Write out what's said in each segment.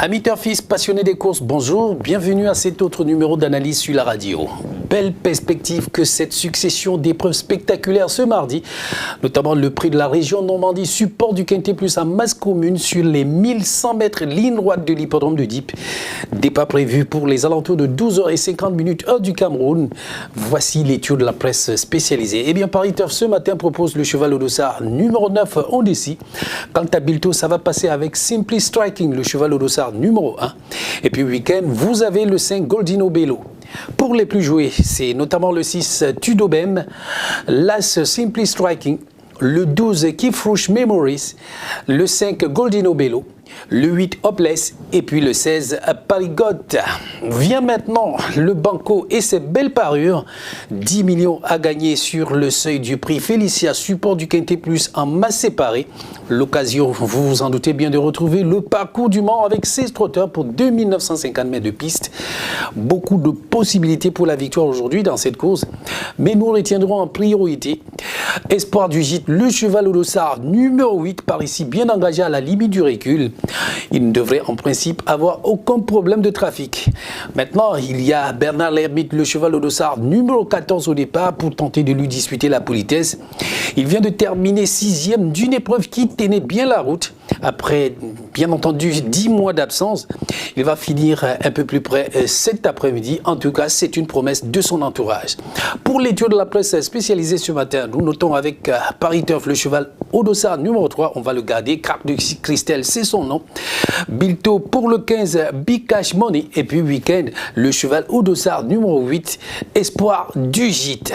Amis turfistes passionnés des courses, bonjour, bienvenue à cet autre numéro d'analyse sur la radio. Belle perspective que cette succession d'épreuves spectaculaires ce mardi, notamment le prix de la région Normandie, support du Quintet Plus en masse commune sur les 1100 mètres ligne droite de l'hippodrome de Dieppe. Départ prévu pour les alentours de 12h50 heure du Cameroun. Voici l'étude de la presse spécialisée. Eh bien, Paris Turf ce matin propose le cheval au dossard numéro 9 Ondessi. Quant à Bilto, ça va passer avec Simply Striking, le cheval au dossard numéro 1. Et puis week-end, vous avez le 5 Goldino Bello. Pour les plus joués, c'est notamment le 6 Tudobem, l'As Simply Striking, le 12 Kifrouche Memories, le 5 Goldino Bello, le 8 Hopeless et puis le 16 Parigote. Vient maintenant le banco et ses belles parures. 10 millions à gagner sur le seuil du prix Félicia, support du Quintet Plus en masse séparée. L'occasion, vous vous en doutez bien, de retrouver le parcours du Mans avec 16 trotteurs pour 2950 mètres de piste. Beaucoup de possibilités pour la victoire aujourd'hui dans cette course, mais nous retiendrons en priorité Espoir du Gîte, le cheval au dossard numéro 8, par ici bien engagé à la limite du recul. Il ne devrait en principe avoir aucun problème de trafic. Maintenant, il y a Bernard Lermite, le cheval au dossard numéro 14 au départ pour tenter de lui disputer la politesse. Il vient de terminer 6e d'une épreuve qui tenait bien la route. Après, bien entendu, 10 mois d'absence, il va finir un peu plus près cet après-midi. En tout cas, c'est une promesse de son entourage. Pour l'étude de la presse spécialisée ce matin, nous notons avec Paris Turf le cheval au dossard numéro 3. On va le garder. Crack de Christelle, c'est son nom. Bilto pour le 15, Big Cash Money. Et puis week-end, le cheval au dossard numéro 8, Espoir du Gîte.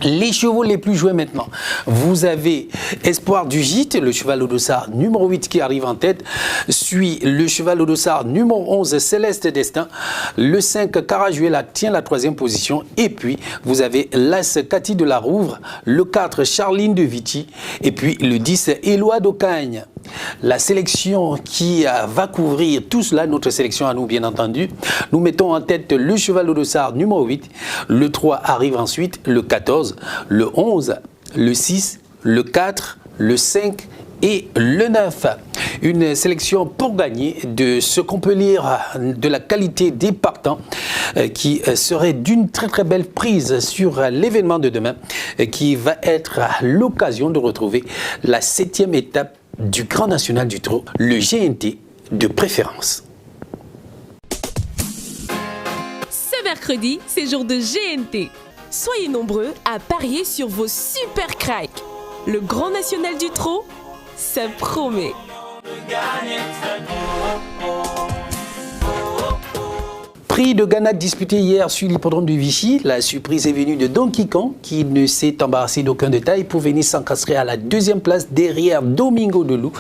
Les chevaux les plus joués maintenant. Vous avez Espoir du Gîte, le cheval au dossard numéro 8 qui arrive en tête. Suit le cheval au dossard numéro 11, Céleste Destin. Le 5, Carajuela tient la 3e position. Et puis, vous avez l'As Cathy de la Rouvre, le 4, Charline de Vichy. Et puis, le 10, Éloi d'Ocagne. La sélection qui va couvrir tout cela, notre sélection à nous bien entendu, nous mettons en tête le cheval au dossard numéro 8, le 3 arrive ensuite, le 14, le 11, le 6, le 4, le 5 et le 9. Une sélection pour gagner de ce qu'on peut lire de la qualité des partants qui serait d'une très belle prise sur l'événement de demain qui va être l'occasion de retrouver la 7e étape du Grand National du Trot, le GNT de préférence. Ce mercredi, c'est jour de GNT. Soyez nombreux à parier sur vos super cracks. Le Grand National du Trot, ça promet. Prix de Ghana disputé hier sur l'hippodrome de Vichy. La surprise est venue de Donkey Kong qui ne s'est embarrassé d'aucun détail pour venir s'encastrer à la 2e place derrière Domingo Delou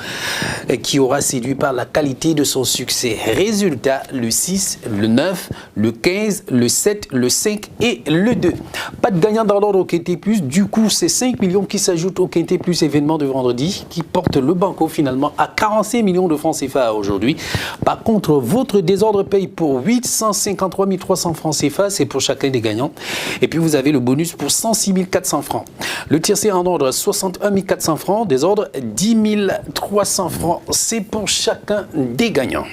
qui aura séduit par la qualité de son succès. Résultat, le 6, le 9, le 15, le 7, le 5 et le 2. Pas de gagnant dans l'ordre au Quintet Plus. Du coup, c'est 5 millions qui s'ajoutent au Quintet Plus événement de vendredi qui porte le banco finalement à 45 millions de francs CFA aujourd'hui. Par contre, votre désordre paye pour 853 300 francs CFA, c'est pour chacun des gagnants. Et puis vous avez le bonus pour 106 400 francs. Le tiercé en ordre 61 400 francs, désordre 10 300 francs, c'est pour chacun des gagnants.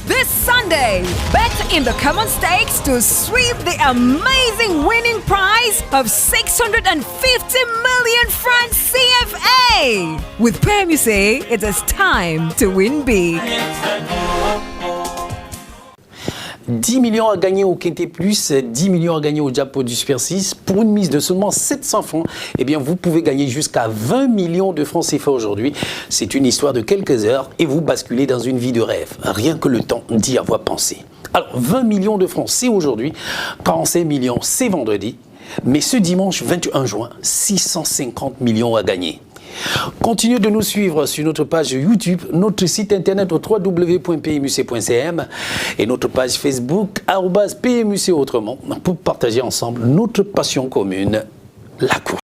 This Sunday, bet in the common stakes to sweep the amazing winning prize of 650 million francs CFA. With PMUC, it is time to win big. 10 millions à gagner au Quintet Plus, 10 millions à gagner au Jackpot du Super 6 pour une mise de seulement 700 francs. Eh bien, vous pouvez gagner jusqu'à 20 millions de francs CFA aujourd'hui. C'est une histoire de quelques heures et vous basculez dans une vie de rêve. Rien que le temps d'y avoir pensé. Alors, 20 millions de francs, c'est aujourd'hui. 45 millions, c'est vendredi. Mais ce dimanche 21 juin, 650 millions à gagner. Continuez de nous suivre sur notre page YouTube, notre site internet au www.pmuc.cm et notre page Facebook @PMUC autrement pour partager ensemble notre passion commune, la course.